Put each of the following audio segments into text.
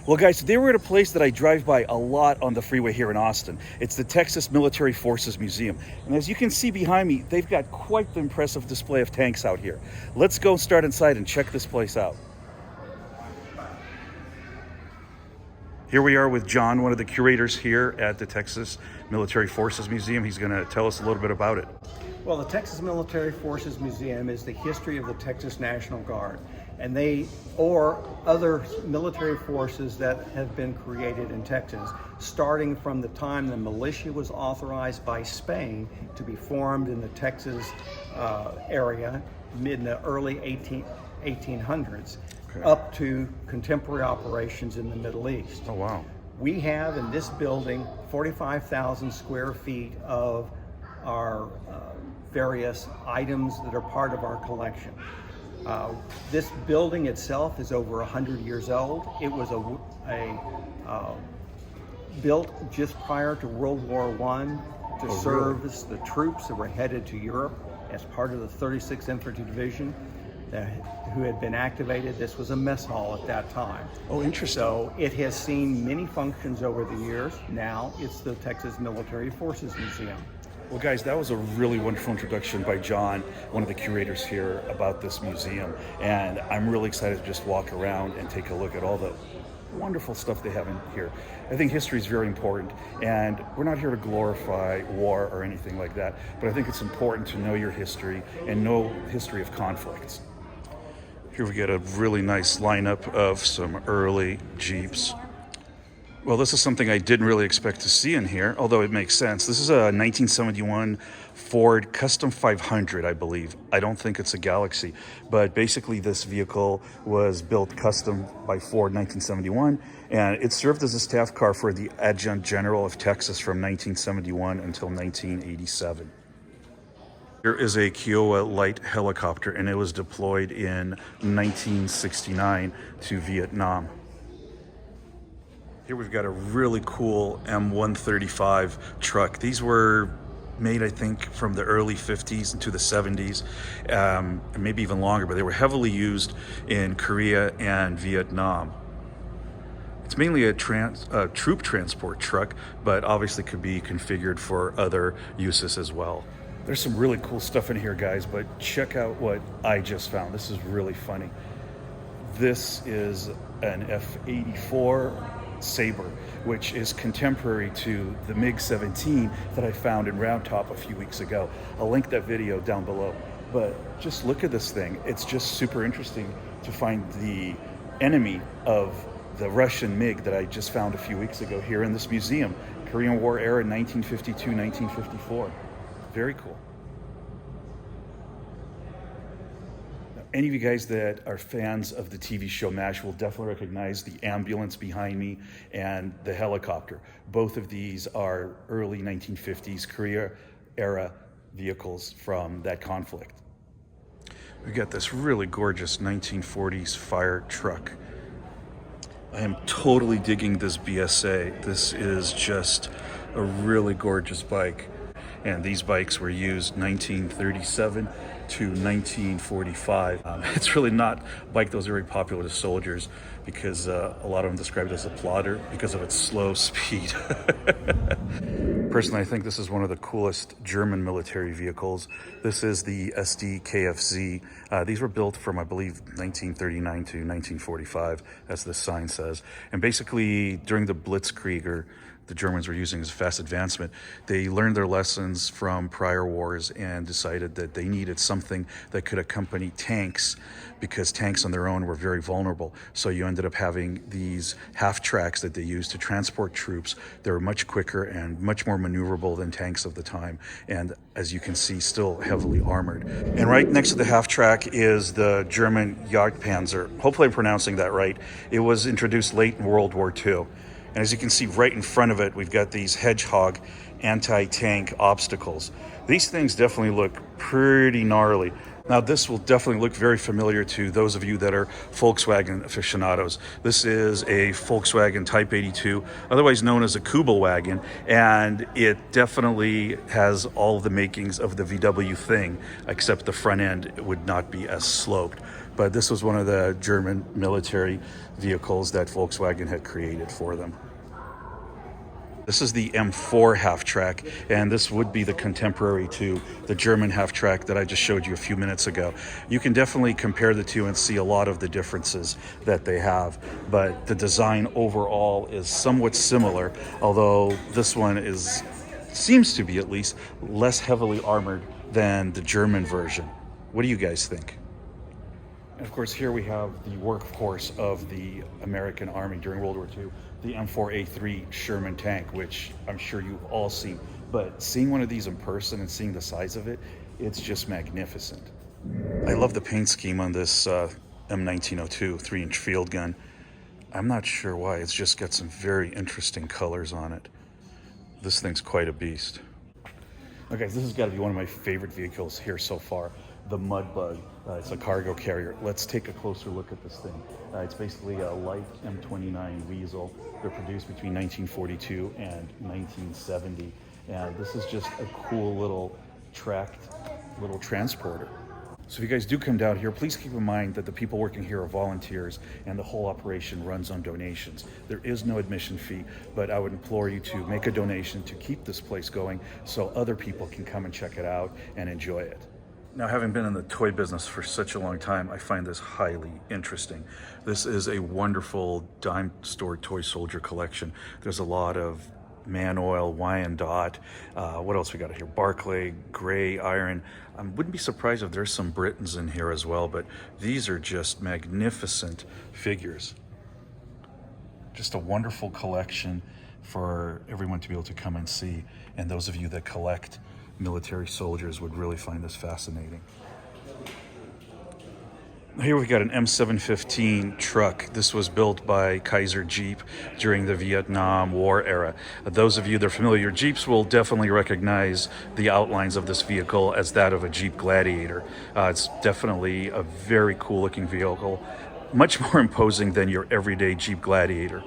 Well, guys, today we're at a place that I drive by a lot on the freeway here in Austin. It's the Texas Military Forces Museum. And as you can see behind me, they've got quite the impressive display of tanks out here. Let's go start inside and check this place out. Here we are with John, one of the curators here at the Texas Military Forces Museum. He's going to tell us a little bit about it. Well, the Texas Military Forces Museum is the history of the Texas National Guard, and or other military forces that have been created in Texas, starting from the time the militia was authorized by Spain to be formed in the Texas area in the early 1800s, okay, up to contemporary operations in the Middle East. Oh, wow. We have in this building 45,000 square feet of our various items that are part of our collection. This building itself is over 100 years old. It was built just prior to World War I to service the troops that were headed to Europe as part of the 36th Infantry Division who had been activated. This was a mess hall at that time. Oh, interesting. So it has seen many functions over the years. Now it's the Texas Military Forces Museum. Well, guys, that was a really wonderful introduction by John, one of the curators here, about this museum. And I'm really excited to just walk around and take a look at all the wonderful stuff they have in here. I think history is very important, and we're not here to glorify war or anything like that, but I think it's important to know your history and know the history of conflicts. Here we get a really nice lineup of some early Jeeps. Well, this is something I didn't really expect to see in here, although it makes sense. This is a 1971 Ford Custom 500, I believe. I don't think it's a Galaxy, but basically this vehicle was built custom by Ford in 1971, and it served as a staff car for the Adjutant General of Texas from 1971 until 1987. Here is a Kiowa light helicopter, and it was deployed in 1969 to Vietnam. Here we've got a really cool M135 truck. These were made, I think, from the early 50s into the 70s, and maybe even longer, but they were heavily used in Korea and Vietnam. It's mainly a troop transport truck, but obviously could be configured for other uses as well. There's some really cool stuff in here, guys, but check out what I just found. This is really funny. This is an F-84 Sabre, which is contemporary to the MiG-17 that I found in Round Top a few weeks ago. I'll link that video down below. But just look at this thing. It's just super interesting to find the enemy of the Russian MiG that I just found a few weeks ago here in this museum. Korean War era, 1952, 1954. Very cool. Any of you guys that are fans of the TV show MASH will definitely recognize the ambulance behind me and the helicopter. Both of these are early 1950s Korea era vehicles from that conflict. We got this really gorgeous 1940s fire truck. I am totally digging this BSA. This is just a really gorgeous bike. And these bikes were used 1937 to 1945. It's really not a bike that was very popular to soldiers because a lot of them described it as a plotter because of its slow speed. Personally, I think this is one of the coolest German military vehicles. This is the SD KFZ. These were built from, I believe, 1939 to 1945, as the sign says. And basically, during the Blitzkrieg, the Germans were using as fast advancement, they learned their lessons from prior wars and decided that they needed something that could accompany tanks, because tanks on their own were very vulnerable. So you ended up having these half tracks that they used to transport troops. They were much quicker and much more maneuverable than tanks of the time. And as you can see, still heavily armored. And right next to the half track is the German Yacht Panzer. Hopefully I'm pronouncing that right. It was introduced late in World War II. And as you can see right in front of it, we've got these Hedgehog anti-tank obstacles. These things definitely look pretty gnarly. Now, this will definitely look very familiar to those of you that are Volkswagen aficionados. This is a Volkswagen Type 82, otherwise known as a Kubelwagen, and it definitely has all the makings of the VW thing, except the front end would not be as sloped. but this was one of the German military vehicles that Volkswagen had created for them. This is the M4 half-track, and this would be the contemporary to the German half-track that I just showed you a few minutes ago. You can definitely compare the two and see a lot of the differences that they have, but the design overall is somewhat similar, although this one seems to be at least less heavily armored than the German version. What do you guys think? And of course, here we have the workhorse of the American Army during World War II, the M4A3 Sherman tank, which I'm sure you've all seen. But seeing one of these in person and seeing the size of it, it's just magnificent. I love the paint scheme on this M1902 3-inch field gun. I'm not sure why, it's just got some very interesting colors on it. This thing's quite a beast. Okay, this has got to be one of my favorite vehicles here so far, the Mudbug. It's a cargo carrier. Let's take a closer look at this thing. It's basically a light M29 Weasel. They're produced between 1942 and 1970. And this is just a cool little tracked little transporter. So if you guys do come down here, please keep in mind that the people working here are volunteers and the whole operation runs on donations. There is no admission fee, but I would implore you to make a donation to keep this place going so other people can come and check it out and enjoy it. Now, having been in the toy business for such a long time, I find this highly interesting. This is a wonderful dime store toy soldier collection. There's a lot of Man Oil, Wyandotte, what else we got here? Barclay, Gray, Iron. I wouldn't be surprised if there's some Britons in here as well, but these are just magnificent figures. Just a wonderful collection for everyone to be able to come and see. And those of you that collect military soldiers would really find this fascinating. Here we've got an M715 truck. This was built by Kaiser Jeep during the Vietnam War era. Those of you that are familiar with Jeeps will definitely recognize the outlines of this vehicle as that of a Jeep Gladiator. It's definitely a very cool looking vehicle, much more imposing than your everyday Jeep Gladiator.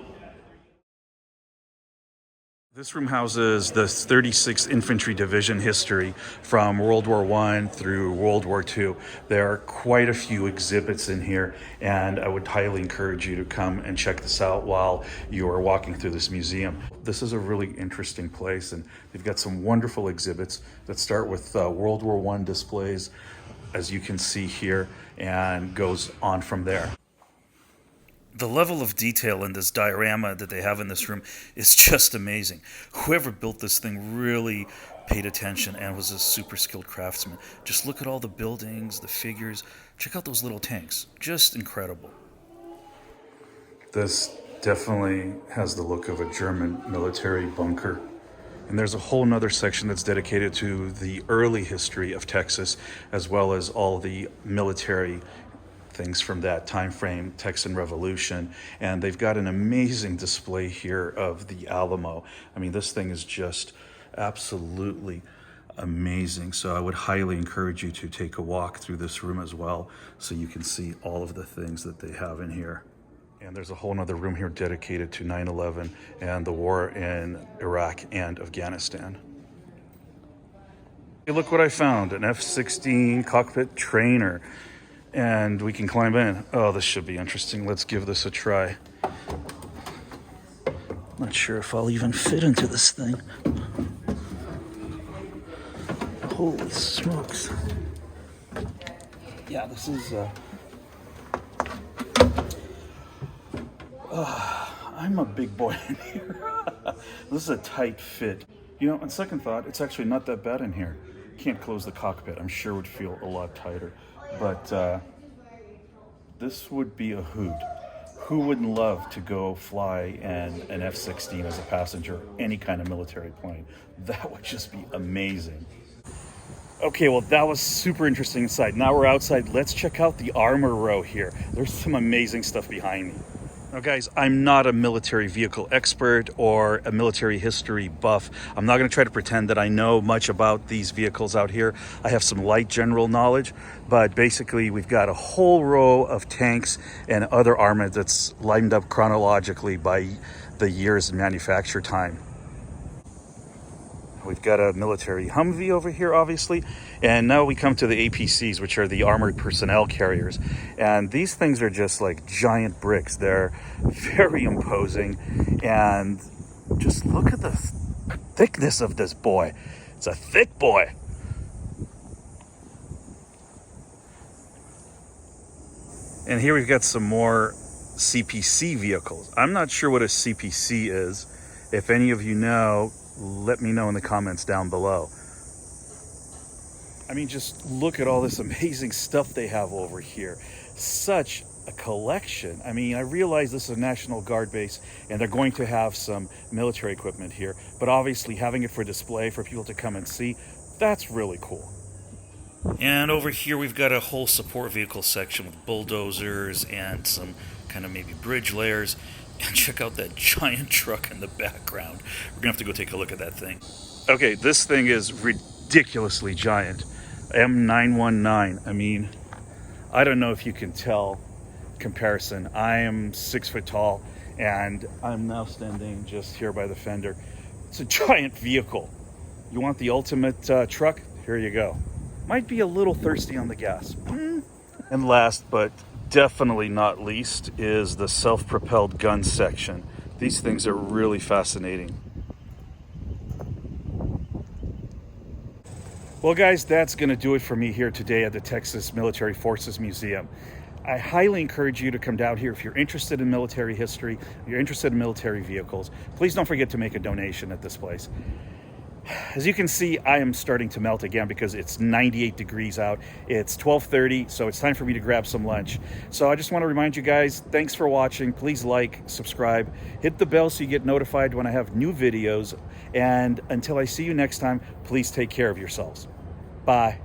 This room houses the 36th Infantry Division history from World War I through World War II. There are quite a few exhibits in here, and I would highly encourage you to come and check this out while you are walking through this museum. This is a really interesting place, and they've got some wonderful exhibits that start with World War I displays, as you can see here, and goes on from there. The level of detail in this diorama that they have in this room is just amazing. Whoever built this thing really paid attention and was a super skilled craftsman. Just look at all the buildings, the figures. Check out those little tanks. Just incredible. This definitely has the look of a German military bunker. And there's a whole nother section that's dedicated to the early history of Texas, as well as all the military things from that time frame, Texan Revolution. And they've got an amazing display here of the Alamo. I mean, this thing is just absolutely amazing. So I would highly encourage you to take a walk through this room as well, so you can see all of the things that they have in here. And there's a whole nother room here dedicated to 9/11 and the war in Iraq and Afghanistan. Hey, look what I found, an F-16 cockpit trainer. And we can climb in. Oh, this should be interesting. Let's give this a try. Not sure if I'll even fit into this thing. Holy smokes. Yeah, this is... I'm a big boy in here. This is a tight fit. You know, on second thought, it's actually not that bad in here. Can't close the cockpit. I'm sure it would feel a lot tighter. But this would be a hoot. Who wouldn't love to go fly in an F-16 as a passenger, any kind of military plane? That would just be amazing. Okay, well, that was super interesting inside. Now we're outside. Let's check out the armor row here. There's some amazing stuff behind me. Now, guys, I'm not a military vehicle expert or a military history buff. I'm not going to try to pretend that I know much about these vehicles out here. I have some light general knowledge, but basically we've got a whole row of tanks and other armor that's lined up chronologically by the years of manufacture time. We've got a military Humvee over here, obviously. And now we come to the APCs, which are the armored personnel carriers. And these things are just like giant bricks. They're very imposing. And just look at the thickness of this boy. It's a thick boy. And here we've got some more CPC vehicles. I'm not sure what a CPC is. If any of you know, let me know in the comments down below. I mean, just look at all this amazing stuff they have over here. Such a collection. I mean, I realize this is a National Guard base and they're going to have some military equipment here, but obviously having it for display for people to come and see, that's really cool. And over here we've got a whole support vehicle section with bulldozers and some kind of maybe bridge layers. And check out that giant truck in the background. We're gonna have to go take a look at that thing. Okay, this thing is ridiculously giant. M919. I mean, I don't know if you can tell comparison. I am 6 foot tall and I'm now standing just here by the fender. It's a giant vehicle. You want the ultimate truck? Here you go. Might be a little thirsty on the gas. And last but definitely not least is the self-propelled gun section. These things are really fascinating. Well guys, that's going to do it for me here today at the Texas Military Forces Museum. I highly encourage you to come down here if you're interested in military history, if you're interested in military vehicles. Please don't forget to make a donation at this place. As you can see, I am starting to melt again because it's 98 degrees out. It's 12:30, so it's time for me to grab some lunch. So I just want to remind you guys, thanks for watching. Please like, subscribe, hit the bell so you get notified when I have new videos. And until I see you next time, please take care of yourselves. Bye.